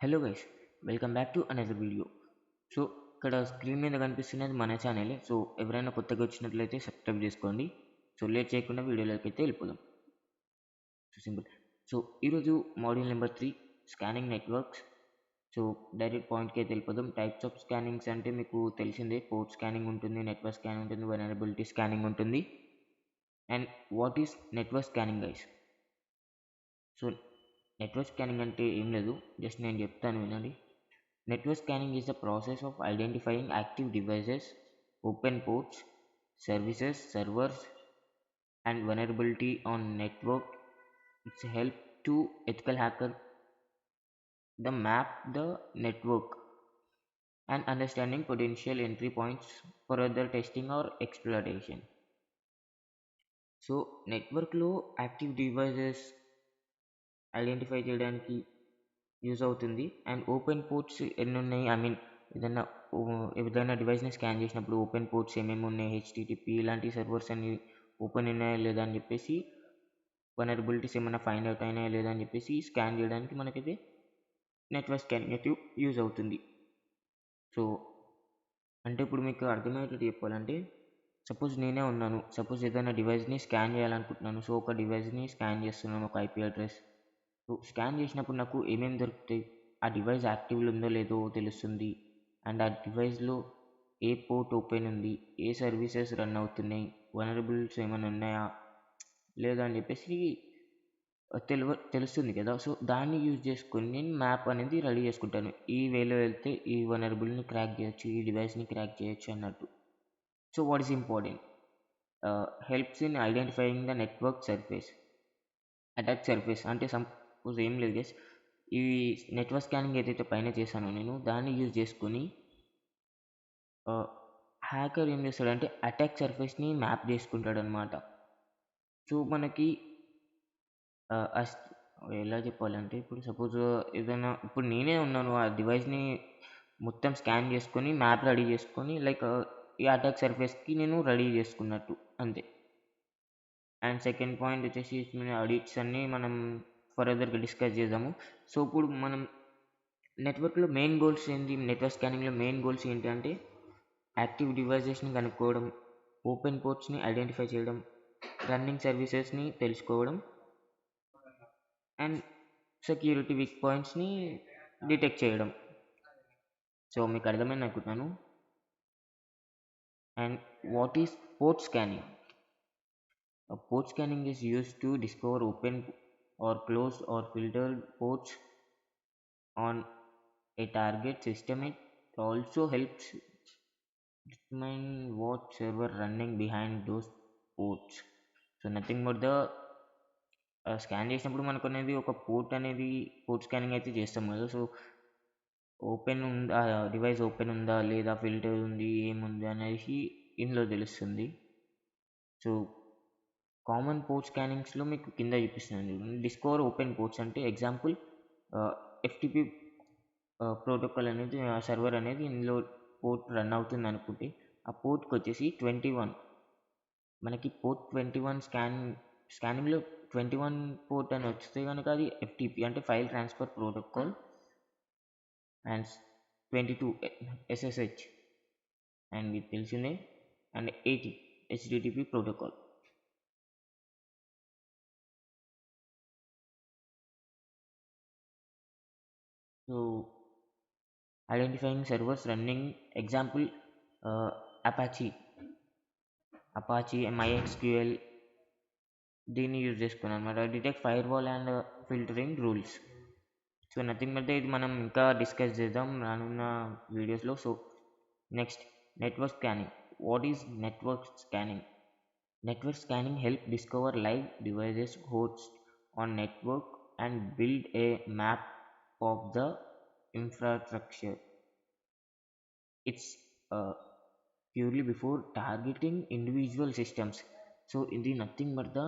Hello guys, welcome back to another video. So ఇక్కడ screen మీద కనిపిస్తున్నది మన ఛానలే. సో ఎవరైనా కొత్తగా వచ్చినట్లయితే సబ్స్క్రైబ్ చేసుకోండి. సో లేట్ చేయకుండా వీడియోలోకి అయితే వెళ్ళిపోదాం. So simple. సో ఈరోజు module number 3 scanning networks. So direct పాయింట్కి అయితే వెళ్ళిపోదాం. టైప్స్ ఆఫ్ స్కానింగ్స్ అంటే మీకు తెలిసిందే, పోర్ట్ స్కానింగ్ ఉంటుంది, నెట్వర్క్ స్కానింగ్ ఉంటుంది, వల్నరబిలిటీ స్కానింగ్ ఉంటుంది. And what is network scanning guys? So network scanning అంటే ఏం లేదు, జస్ట్ నేను చెప్తాను వినండి. Network scanning is the process of identifying active devices, open ports, services, servers, and vulnerability on network. It's help to ethical hacker the map the network and understanding potential entry points for other testing or exploitation. So నెట్వర్క్లో active devices identify చేయడానికి use అవుతుంది. And open ports ఎన్ని ఉన్నాయి, I mean ఏదైనా ఏదైనా డివైస్ని scan చేసినప్పుడు open ports ఏమేమి ఉన్నాయి, హెచ్టిటిపి ఇలాంటి సర్వర్స్ అన్ని ఓపెన్ ఉన్నాయా లేదా అని చెప్పేసి, వనరబిలిటీస్ ఏమైనా ఫైండ్ అవుట్ అయినాయా లేదా అని చెప్పేసి స్కాన్ చేయడానికి మనకైతే నెట్వర్క్ స్కానింగ్ అయితే యూజ్ అవుతుంది. సో అంటే ఇప్పుడు మీకు అర్థమయ్యేటట్టు చెప్పాలంటే, సపోజ్ నేనే ఉన్నాను, సపోజ్ ఏదైనా డివైస్ని స్కాన్ చేయాలనుకుంటున్నాను. సో ఒక డివైస్ని స్కాన్ చేస్తున్నాను, ఒక ఐపీ అడ్రస్. సో స్కాన్ చేసినప్పుడు నాకు ఏమేమి దొరుకుతాయి, ఆ డివైస్ యాక్టివ్లో ఉందో లేదో తెలుస్తుంది. అండ్ ఆ డివైస్లో ఏ పోర్ట్ ఓపెన్ ఉంది, ఏ సర్వీసెస్ రన్ అవుతున్నాయి, వనరబుల్స్ ఏమైనా ఉన్నాయా లేదా అని చెప్పేసి తెలుస్తుంది కదా. సో దాన్ని యూజ్ చేసుకొని నేను మ్యాప్ అనేది రెడీ చేసుకుంటాను. ఈ వేలో వెళ్తే ఈ వనరబుల్ని క్రాక్ చేయొచ్చు, ఈ డివైస్ని క్రాక్ చేయొచ్చు అన్నట్టు. So what is important, helps in identifying the network surface. Attack surface అంటే సపోజ్ ఏం లేదు గైస్, ఈ నెట్వర్క్ స్కానింగ్ ఏదైతే పైన చేశానో నేను దాన్ని యూజ్ చేసుకొని హ్యాకర్ ఏం చేస్తాడంటే అటాక్ సర్ఫేస్ని మ్యాప్ చేసుకుంటాడు అనమాట. సో మనకి ఎలా చెప్పాలంటే, ఇప్పుడు సపోజ్ ఏదైనా ఇప్పుడు నేనే ఉన్నాను, ఆ డివైస్ని మొత్తం స్కాన్ చేసుకొని మ్యాప్ రెడీ చేసుకొని లైక్ ఈ అటాక్ సర్ఫేస్కి నేను రెడీ చేసుకున్నట్టు అంతే. అండ్ సెకండ్ పాయింట్ వచ్చేసి ఆడిట్స్ అన్నీ మనం ఫర్దర్గా డిస్కస్ చేద్దాము. సో ఇప్పుడు మనం నెట్వర్క్లో మెయిన్ గోల్స్ ఏంటి, నెట్వర్క్ స్కానింగ్లో మెయిన్ గోల్స్ ఏంటి అంటే యాక్టివ్ డివైజెస్ని కనుక్కోవడం, ఓపెన్ పోర్ట్స్ని ఐడెంటిఫై చేయడం, రన్నింగ్ సర్వీసెస్ని తెలుసుకోవడం, అండ్ సెక్యూరిటీ వీక్ పాయింట్స్ని డిటెక్ట్ చేయడం. సో మీకు అర్థమైంది అనుకుంటున్నాను. And what is port scanning? Port scanning is used to discover open or closed or filtered ports on a target system. It also helps determine what server running behind those ports. So nothing but the scan చేసినప్పుడు మనకు అనేది ఒక port scanning అయితే చేస్తాం కదా. So open ఉందా, device open ఉందా లేదా, ఫిల్టర్ ఉంది ఏముంది అనేసి ఇందులో తెలుస్తుంది. సో కామన్ పోర్ట్ స్కానింగ్స్లో మీకు కింద చూపిస్తున్నాను. డిస్కవర్ ఓపెన్ పోర్ట్స్ అంటే ఎగ్జాంపుల్ ఎఫ్టిపి ప్రోటోకాల్ అనేది, సర్వర్ అనేది ఇందులో పోర్ట్ రన్ అవుతుంది అనుకుంటే, ఆ పోర్ట్కి వచ్చేసి 21, మనకి పోర్ట్ 21 స్కానింగ్లో 21 పోర్ట్ అని వస్తే కనుక అది ఎఫ్టిపి అంటే file transfer protocol. And 22 SSH and మీకు తెలిసిందే. And 80 HDTP protocol. So identifying servers running, example Apache MySQL దీన్ని యూజ్ చేసుకున్నాను అనమాట. Detect fire wall and filtering rules. So nothing but ఇది మనం ఇంకా డిస్కస్ చేద్దాం రానున్న వీడియోస్లో. So next, network scanning. What is network scanning? Network scanning help discover live devices host on network and build a map of the infrastructure. It's purely before targeting individual systems. So ఇది nothing but the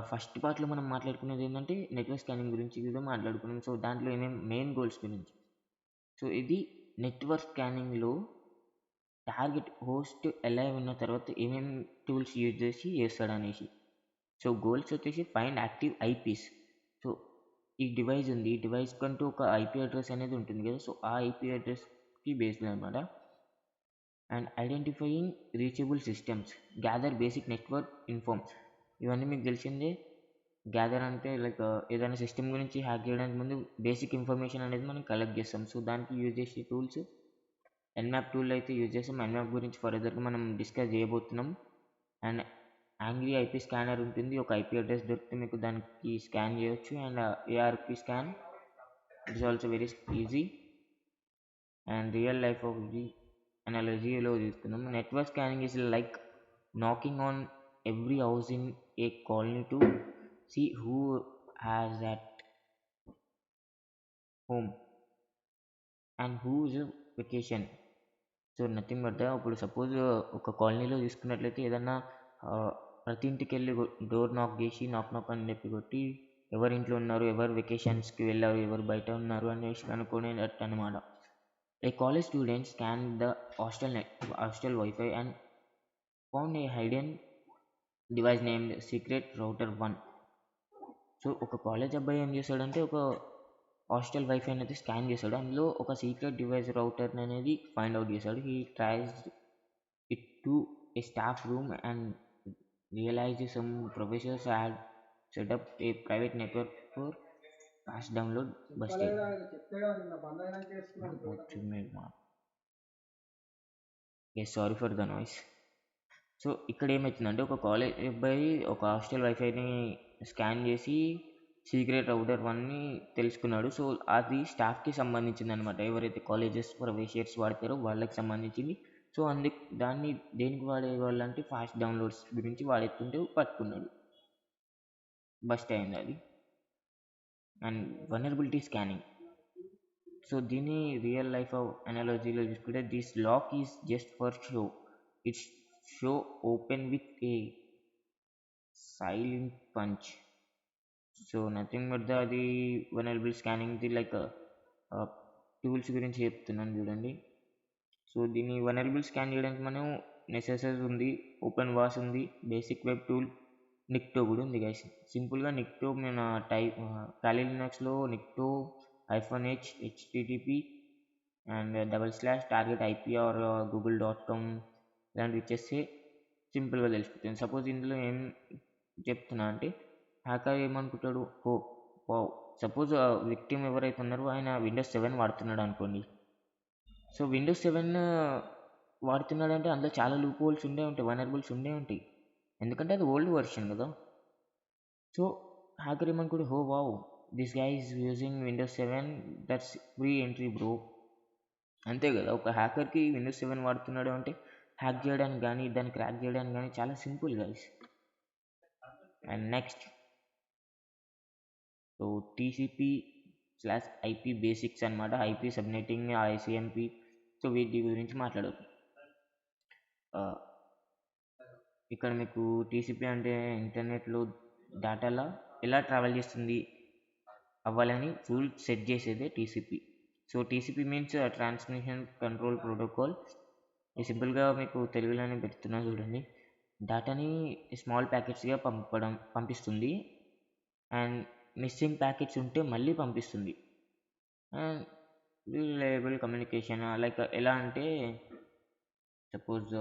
first పార్ట్లో మనం మాట్లాడుకునేది ఏంటంటే network scanning గురించి కూడా మాట్లాడుకున్నాం. So దాంట్లో ఏమేమి మెయిన్ గోల్స్ గురించి. సో ఇది నెట్వర్క్ స్కానింగ్లో టార్గెట్ హోస్ట్ ఎలా ఉన్న తర్వాత ఏమేమి టూల్స్ యూజ్ చేసి చేస్తాడు అనేసి. సో గోల్స్ వచ్చేసి ఫైండ్ యాక్టివ్ ఐపీస్. సో ఈ డివైస్ ఉంది, ఈ డివైస్ కంటూ ఒక ఐపీ అడ్రస్ అనేది ఉంటుంది కదా, సో ఆ ఐపీ అడ్రస్కి బేస్డ్ అనమాట. And identifying reachable systems, gather basic network informs, ఇవన్నీ మీకు తెలిసిందే. గ్యాదర్ అంటే లైక్ ఏదైనా సిస్టమ్ గురించి హ్యాక్ చేయడానికి ముందు బేసిక్ ఇన్ఫర్మేషన్ అనేది మనం కలెక్ట్ చేస్తాం. సో దానికి యూజ్ చేసే టూల్స్ ఎన్మ్యాప్ టూల్ అయితే యూజ్ చేస్తాం. ఎన్మ్యాప్ గురించి ఫర్దర్గా మనం డిస్కస్ చేయబోతున్నాం. అండ్ యాంగ్రీ ఐపీ స్కానర్ ఉంటుంది, ఒక ఐపీ అడ్రస్ దొరికితే మీకు దానికి స్కాన్ చేయొచ్చు. And ARP scan it's also very easy. And real life of the అనాలజీలో తీసుకుందాం. Network scanning is like knocking on every house in a colony to see who has at home and who is a vacation. So nothing but ఇప్పుడు suppose ఒక కాలనీలో తీసుకున్నట్లయితే ఏదన్నా ప్రతి ఇంటికి వెళ్ళి డోర్ నాక్ చేసి నాక్ అని చెప్పి కొట్టి ఎవరి ఇంట్లో ఉన్నారు, ఎవరు వెకేషన్స్కి వెళ్ళారు, ఎవరు బయట ఉన్నారు అనేసి కనుక్కునేటట్టు అనమాట. A college student scan the hostel wifi and found a hidden device named secret router 1. So ఒక కాలేజ్ అబ్బాయి ఏం చేశాడంటే ఒక హాస్టల్ వైఫై అనేది స్కాన్ చేశాడు, అందులో ఒక సీక్రెట్ డివైస్ రౌటర్ అనేది ఫైండ్ అవుట్ చేశాడు. He traces it to a staff room and realise some professors had set up a private network for fast download. Busted. Sorry for the noise. So ఇక్కడ ఏమవుతుందంటే ఒక college అబ్బాయి ఒక hostel వైఫైని scan చేసి secret router 1ని తెలుసుకున్నాడు. సో అది స్టాఫ్కి సంబంధించింది అనమాట. ఎవరైతే కాలేజెస్ ప్రొఫెసర్స్ వాడతారో వాళ్ళకి సంబంధించింది. సో దాన్ని దేనికి వాడేవాళ్ళంటే ఫాస్ట్ డౌన్లోడ్స్ గురించి వాడేస్తుంటే పట్టుకున్నాడు. బస్ట్ అయింది అది. అండ్ వల్నరబిలిటీ స్కానింగ్, సో దీన్ని రియల్ లైఫ్ అనాలజీలో చూసుకుంటే this lock is just for show. It's show open with a silent punch. So nothing but అది వల్నరబుల్ స్కానింగ్ది లైక్ టూల్స్ గురించి చెప్తున్నాను చూడండి. సో దీన్ని వల్నరబుల్ స్కాన్ చేయడానికి మనం నెసెసస్ ఉంది, ఓపెన్ వాస్ ఉంది, బేసిక్ వెబ్ టూల్ నిక్టో కూడా ఉంది గైస్. సింపుల్గా నిక్టో మన Kali Linuxలో Nikto -h http and /target IP or google.com ఇలాంటివి ఇచ్చేస్తే సింపుల్గా తెలిసిపోతుంది. సపోజ్ ఇందులో ఏం చెప్తున్నా అంటే హ్యాకర్ ఏమనుకుంటాడు, వావ్, సపోజ్ విక్టిమ్ ఎవరైతే ఉన్నారో ఆయన విండోస్ 7 వాడుతున్నాడు అనుకోండి. సో విండోస్ 7 వాడుతున్నాడు అంటే అందులో చాలా లూప్ హోల్స్ ఉండే ఉంటాయి, వల్నరబుల్స్ ఉండే ఉంటాయి, ఎందుకంటే అది ఓల్డ్ వర్షన్ కదా. సో హ్యాకర్ ఏమనుకోడు, wow, this guy is using Windows 7, that's free entry bro. అంతే కదా, ఒక హ్యాకర్కి విండోస్ 7 వాడుతున్నాడు అంటే హ్యాక్ చేయడానికి కానీ దాన్ని క్రాక్ చేయడానికి కానీ చాలా simple guys. And next, so TCP/IP basics అనమాట. IP సబ్నెటింగ్, ICMP. సో వీటి గురించి మాట్లాడదు. ఇక్కడ మీకు TCP అంటే ఇంటర్నెట్లో డేటాలో ఎలా ట్రావెల్ చేస్తుంది అవ్వాలని రూల్ సెట్ చేసేదే TCP. So TCP means transmission control protocol. ఇది సింపుల్గా మీకు తెలుగులోనే పెడుతున్నా చూడండి. డేటాని స్మాల్ ప్యాకెట్స్గా పంపిస్తుంది అండ్ మిస్సింగ్ ప్యాకెట్స్ ఉంటే మళ్ళీ పంపిస్తుంది. అండ్ రిలయబుల్ కమ్యూనికేషన్ లైక్ ఎలా అంటే సపోజ్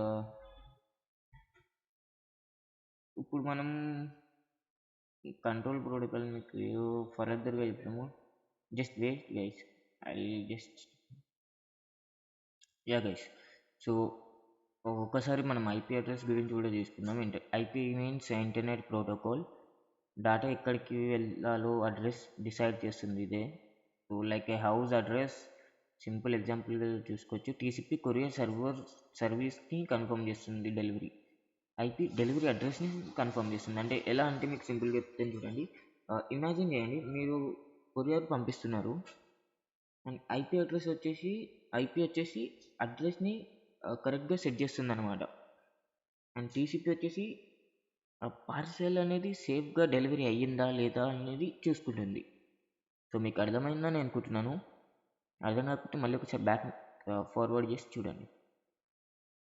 ఇప్పుడు మనం కంట్రోల్ ప్రోటోకాల్ మీకు ఫర్దర్గా చెప్తాము. Just wait guys, guys. So ఒక్కసారి మనం IP అడ్రస్ గురించి కూడా తీసుకుందాం. IP means internet protocol. Data ఎక్కడికి వెళ్ళాలో అడ్రస్ డిసైడ్ చేస్తుంది ఇదే. So like a house address, simple example చూసుకోవచ్చు. TCP కొరియర్ సర్వీస్ని కన్ఫర్మ్ చేస్తుంది డెలివరీ. IP డెలివరీ అడ్రస్ని కన్ఫర్మ్ చేస్తుంది. అంటే ఎలా అంటే మీకు సింపుల్గా చెప్తాను చూడండి. ఇమాజిన్ చేయండి, మీరు కొరియర్ పంపిస్తున్నారు అండ్ IP వచ్చేసి అడ్రస్ని కరెక్ట్గా సెట్ చేస్తుంది అనమాట. అండ్ TCP వచ్చేసి పార్సెల్ అనేది సేఫ్గా డెలివరీ అయ్యిందా లేదా అనేది చూసుకుంటుంది. సో మీకు అర్థమైందని అనుకుంటున్నాను. అర్థం కాకపోతే మళ్ళీ ఒకసారి బ్యాక్ ఫార్వర్డ్ చేసి చూడండి.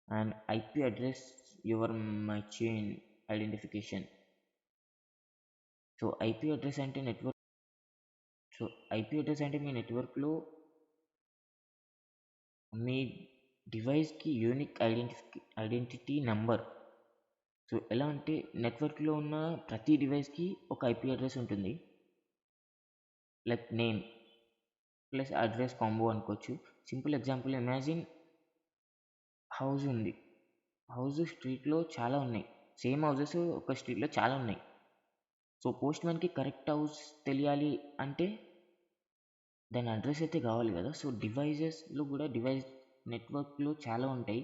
And IP address your machine identification. So IP address అంటే నెట్వర్క్ సో ఐపీ అడ్రస్ అంటే మీ నెట్వర్క్లో మీ డివైస్కి యూనిక్ ఐడెంటిటీ నెంబర్. సో ఎలా అంటే నెట్వర్క్లో ఉన్న ప్రతి డివైస్కి ఒక ఐపీ అడ్రస్ ఉంటుంది. Like name plus address combo అనుకోవచ్చు. సింపుల్ ఎగ్జాంపుల్ ఇమాజిన్ హౌస్ ఉంది. హౌస్ స్ట్రీట్లో చాలా ఉన్నాయి. సేమ్ హౌసెస్ ఒక స్ట్రీట్లో చాలా ఉన్నాయి. సో పోస్ట్ మ్యాన్కి కరెక్ట్ హౌస్ తెలియాలి అంటే దాని అడ్రస్ అయితే కావాలి కదా. సో డివైజెస్లో కూడా డివైస్ నెట్వర్క్లో చాలా ఉంటాయి.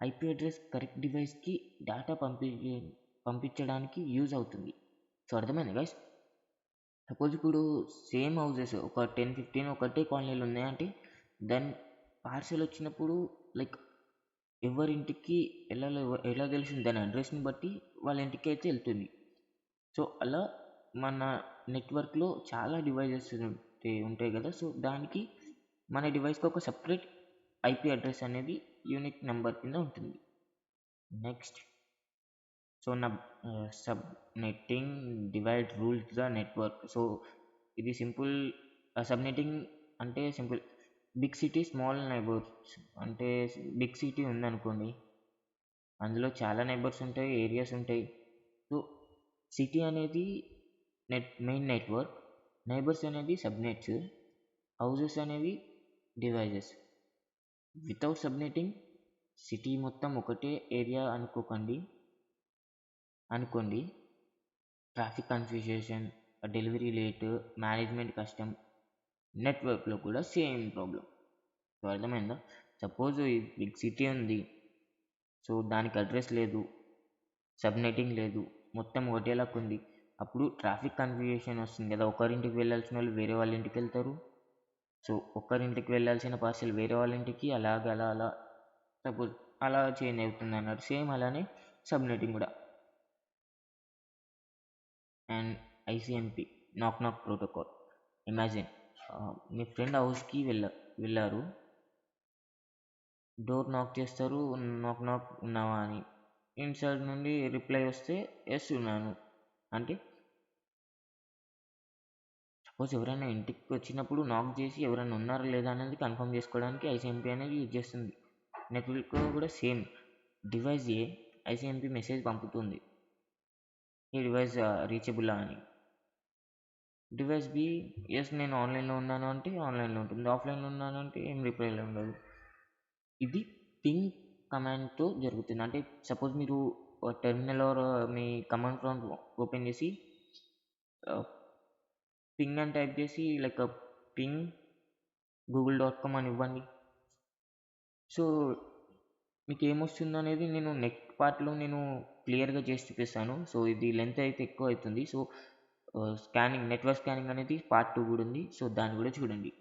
ఐపీ అడ్రస్ కరెక్ట్ డివైస్కి డేటా పంపించడానికి యూజ్ అవుతుంది. సో అర్థమైంది గైస్. సపోజ్ ఇప్పుడు సేమ్ హౌసెస్ ఒక 10-15 ఒకటే కాలనీలు ఉన్నాయంటే దాని పార్సెల్ వచ్చినప్పుడు లైక్ ఎవరింటికి ఎలా తెలుస్తుంది దాని అడ్రస్ని బట్టి వాళ్ళ ఇంటికి అయితే వెళ్తుంది. సో అలా మన నెట్వర్క్లో చాలా డివైజెస్ ఉంటాయి కదా. సో దానికి మన డివైస్కి ఒక సపరేట్ ఐపీ అడ్రస్ అనేది యూనిక్ నెంబర్ కింద ఉంటుంది. Next so subnetting divide rules the network. So ఇది సింపుల్. సబ్నెట్టింగ్ అంటే simple. Big city small neighbours అంటే బిగ్ సిటీ ఉందనుకోండి, అందులో చాలా నైబర్స్ ఉంటాయి, ఏరియాస్ ఉంటాయి. సో సిటీ అనేది మెయిన్ నెట్వర్క్, నైబర్స్ అనేది సబ్నెట్స్, హౌసెస్ అనేవి డివైజెస్. వితౌట్ సబ్నెట్టింగ్ సిటీ మొత్తం ఒకటే ఏరియా అనుకోండి, traffic confusion, delivery late, management కష్టం. నెట్వర్క్లో కూడా సేమ్ ప్రాబ్లం. సో అర్థమైందా. సపోజ్ బిగ్ సిటీ ఉంది, సో దానికి అడ్రస్ లేదు, సబ్నెట్టింగ్ లేదు, మొత్తం ఒకటేలాగా ఉంది. అప్పుడు ట్రాఫిక్ కన్ఫ్యూజన్ వస్తుంది కదా. ఒకరింటికి వెళ్ళాల్సిన వాళ్ళు వేరే వాళ్ళ ఇంటికి వెళ్తారు. సో ఒకరింటికి వెళ్ళాల్సిన పార్సెల్ వేరే వాళ్ళ ఇంటికి అలా సపోజ్ అలా చేంజ్ అవుతుంది అన్నట్టు. సేమ్ అలానే సబ్నెట్టింగ్ కూడా. అండ్ ఐసిఎంపి నాక్ ప్రోటోకాల్. ఇమాజిన్ మీ ఫ్రెండ్ హౌస్కి వెళ్ళారు, డోర్ నాక్ చేస్తారు, నాక్ ఉన్నావా అని. ఇన్సైడ్ నుండి రిప్లై వస్తే ఎస్ ఉన్నాను అంటే సపోజ్ ఎవరైనా ఇంటికి వచ్చినప్పుడు నాక్ చేసి ఎవరైనా ఉన్నారా లేదా అనేది కన్ఫర్మ్ చేసుకోవడానికి ఐసిఎంపి అనేది యూజ్ చేస్తుంది. నెట్వర్క్లో కూడా సేమ్. డివైస్ ఏ ఐసిఎంపి మెసేజ్ పంపుతుంది, ఈ డివైస్ రీచబుల్ అని. డివైస్ బి ఎస్ నేను ఆన్లైన్లో ఉన్నాను అంటే ఆన్లైన్లో ఉంటుంది, ఆఫ్లైన్లో ఉన్నాను అంటే ఏం రిప్లైలో ఉండదు. ఇది పింగ్ కమాండ్తో జరుగుతుంది. అంటే సపోజ్ మీరు టెర్మినల్ ఆర్ మీ కమాండ్ ప్రాంప్ట్ ఓపెన్ చేసి పింగ్ అని టైప్ చేసి లైక్ పింగ్ google.com అని ఇవ్వండి. సో మీకు ఏమొస్తుందో అనేది నేను నెక్స్ట్ పార్ట్లో నేను క్లియర్గా చేసి చూపిస్తాను. సో ఇది లెంత్ అయితే ఎక్కువ అవుతుంది. సో నెట్వర్క్ స్కానింగ్ అనేది పార్ట్ 2 కూడా ఉంది. సో దాన్ని కూడా చూడండి.